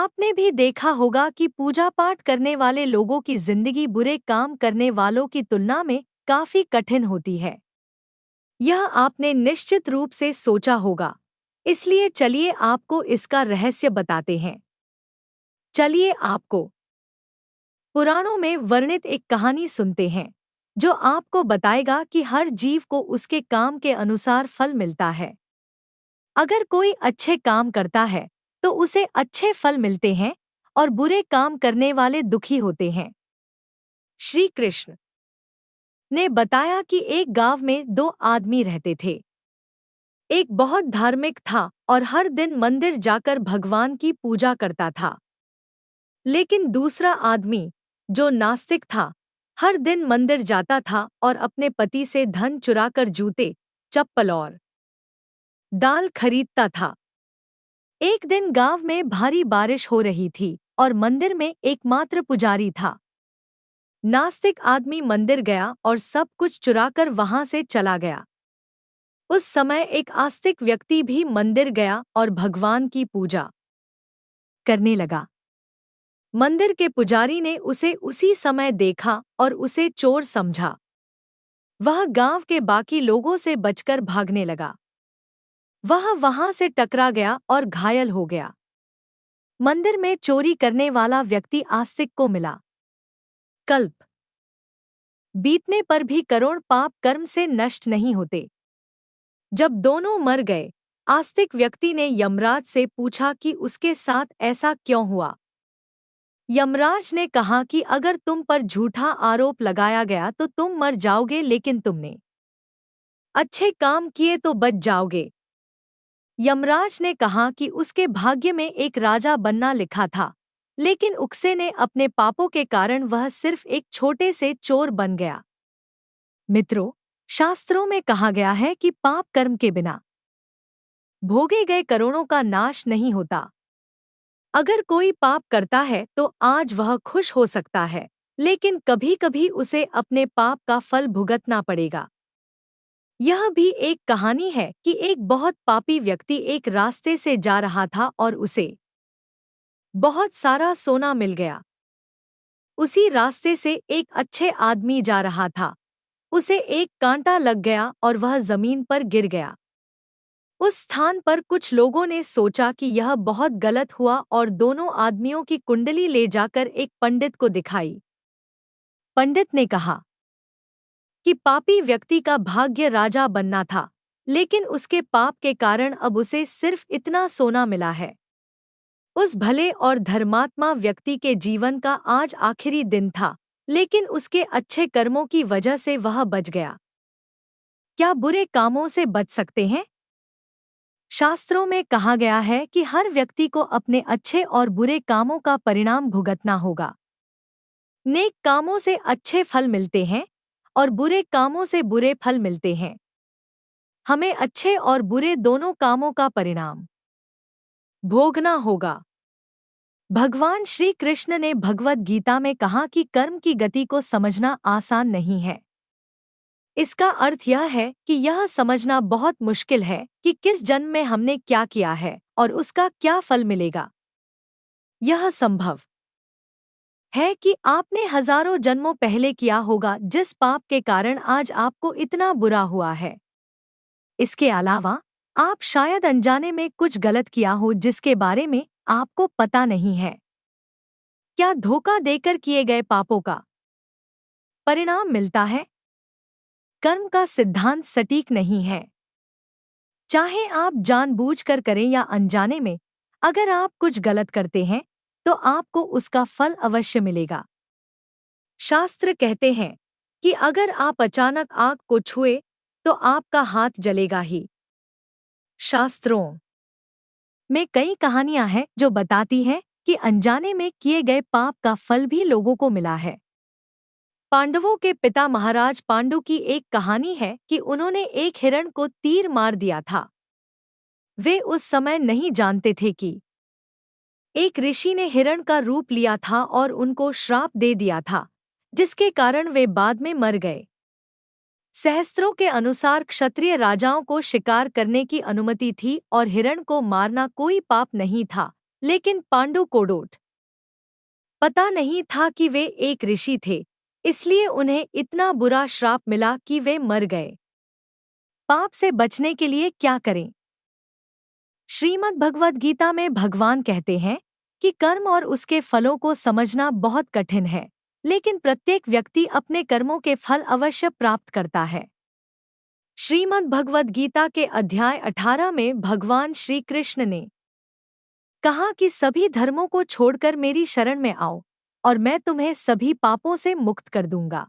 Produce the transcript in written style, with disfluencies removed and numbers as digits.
आपने भी देखा होगा कि पूजा पाठ करने वाले लोगों की जिंदगी बुरे काम करने वालों की तुलना में काफी कठिन होती है। यह आपने निश्चित रूप से सोचा होगा। इसलिए चलिए आपको इसका रहस्य बताते हैं। चलिए आपको पुराणों में वर्णित एक कहानी सुनते हैं, जो आपको बताएगा कि हर जीव को उसके काम के अनुसार फल मिलता है। अगर कोई अच्छे काम करता है तो उसे अच्छे फल मिलते हैं और बुरे काम करने वाले दुखी होते हैं। श्री कृष्ण ने बताया कि एक गांव में दो आदमी रहते थे। एक बहुत धार्मिक था और हर दिन मंदिर जाकर भगवान की पूजा करता था। लेकिन दूसरा आदमी, जो नास्तिक था, हर दिन मंदिर जाता था और अपने पति से धन चुराकर जूते, चप्पल और दाल खरीदता था। एक दिन गांव में भारी बारिश हो रही थी और मंदिर में एकमात्र पुजारी था। नास्तिक आदमी मंदिर गया और सब कुछ चुराकर वहां से चला गया। उस समय एक आस्तिक व्यक्ति भी मंदिर गया और भगवान की पूजा करने लगा। मंदिर के पुजारी ने उसे उसी समय देखा और उसे चोर समझा। वह गांव के बाकी लोगों से बचकर भागने लगा। वह वहां से टकरा गया और घायल हो गया। मंदिर में चोरी करने वाला व्यक्ति आस्तिक को मिला। कल्प बीतने पर भी करोड़ पाप कर्म से नष्ट नहीं होते। जब दोनों मर गए, आस्तिक व्यक्ति ने यमराज से पूछा कि उसके साथ ऐसा क्यों हुआ। यमराज ने कहा कि अगर तुम पर झूठा आरोप लगाया गया तो तुम मर जाओगे, लेकिन तुमने अच्छे काम किए तो बच जाओगे। यमराज ने कहा कि उसके भाग्य में एक राजा बनना लिखा था, लेकिन उकसे ने अपने पापों के कारण वह सिर्फ एक छोटे से चोर बन गया। मित्रों, शास्त्रों में कहा गया है कि पाप कर्म के बिना भोगे गए करोड़ों का नाश नहीं होता। अगर कोई पाप करता है तो आज वह खुश हो सकता है, लेकिन कभी-कभी उसे अपने पाप का फल भुगतना पड़ेगा। यह भी एक कहानी है कि एक बहुत पापी व्यक्ति एक रास्ते से जा रहा था और उसे बहुत सारा सोना मिल गया। उसी रास्ते से एक अच्छे आदमी जा रहा था। उसे एक कांटा लग गया और वह जमीन पर गिर गया। उस स्थान पर कुछ लोगों ने सोचा कि यह बहुत गलत हुआ और दोनों आदमियों की कुंडली ले जाकर एक पंडित को दिखाई। पंडित ने कहा कि पापी व्यक्ति का भाग्य राजा बनना था, लेकिन उसके पाप के कारण अब उसे सिर्फ इतना सोना मिला है। उस भले और धर्मात्मा व्यक्ति के जीवन का आज आखिरी दिन था, लेकिन उसके अच्छे कर्मों की वजह से वह बच गया। क्या बुरे कामों से बच सकते हैं? शास्त्रों में कहा गया है कि हर व्यक्ति को अपने अच्छे और बुरे कामों का परिणाम भुगतना होगा। नेक कामों से अच्छे फल मिलते हैं और बुरे कामों से बुरे फल मिलते हैं। हमें अच्छे और बुरे दोनों कामों का परिणाम भोगना होगा। भगवान श्री कृष्ण ने भगवद गीता में कहा कि कर्म की गति को समझना आसान नहीं है। इसका अर्थ यह है कि यह समझना बहुत मुश्किल है कि किस जन्म में हमने क्या किया है और उसका क्या फल मिलेगा। यह संभव है कि आपने हजारों जन्मों पहले किया होगा जिस पाप के कारण आज आपको इतना बुरा हुआ है। इसके अलावा आप शायद अनजाने में कुछ गलत किया हो जिसके बारे में आपको पता नहीं है। क्या धोखा देकर किए गए पापों का परिणाम मिलता है? कर्म का सिद्धांत सटीक नहीं है। चाहे आप जानबूझकर करें या अनजाने में, अगर आप कुछ गलत करते हैं तो आपको उसका फल अवश्य मिलेगा। शास्त्र कहते हैं कि अगर आप अचानक आग को छुए तो आपका हाथ जलेगा ही। शास्त्रों में कई कहानियां हैं जो बताती हैं कि अनजाने में किए गए पाप का फल भी लोगों को मिला है। पांडवों के पिता महाराज पांडु की एक कहानी है कि उन्होंने एक हिरण को तीर मार दिया था। वे उस समय नहीं जानते थे कि एक ऋषि ने हिरण का रूप लिया था और उनको श्राप दे दिया था, जिसके कारण वे बाद में मर गए। सहस्त्रों के अनुसार क्षत्रिय राजाओं को शिकार करने की अनुमति थी और हिरण को मारना कोई पाप नहीं था, लेकिन पांडु कोडोट पता नहीं था कि वे एक ऋषि थे, इसलिए उन्हें इतना बुरा श्राप मिला कि वे मर गए। पाप से बचने के लिए क्या करें? श्रीमद् भगवद गीता में भगवान कहते हैं कि कर्म और उसके फलों को समझना बहुत कठिन है, लेकिन प्रत्येक व्यक्ति अपने कर्मों के फल अवश्य प्राप्त करता है। श्रीमद् भगवद गीता के अध्याय 18 में भगवान श्री कृष्ण ने कहा कि सभी धर्मों को छोड़कर मेरी शरण में आओ और मैं तुम्हें सभी पापों से मुक्त कर दूंगा।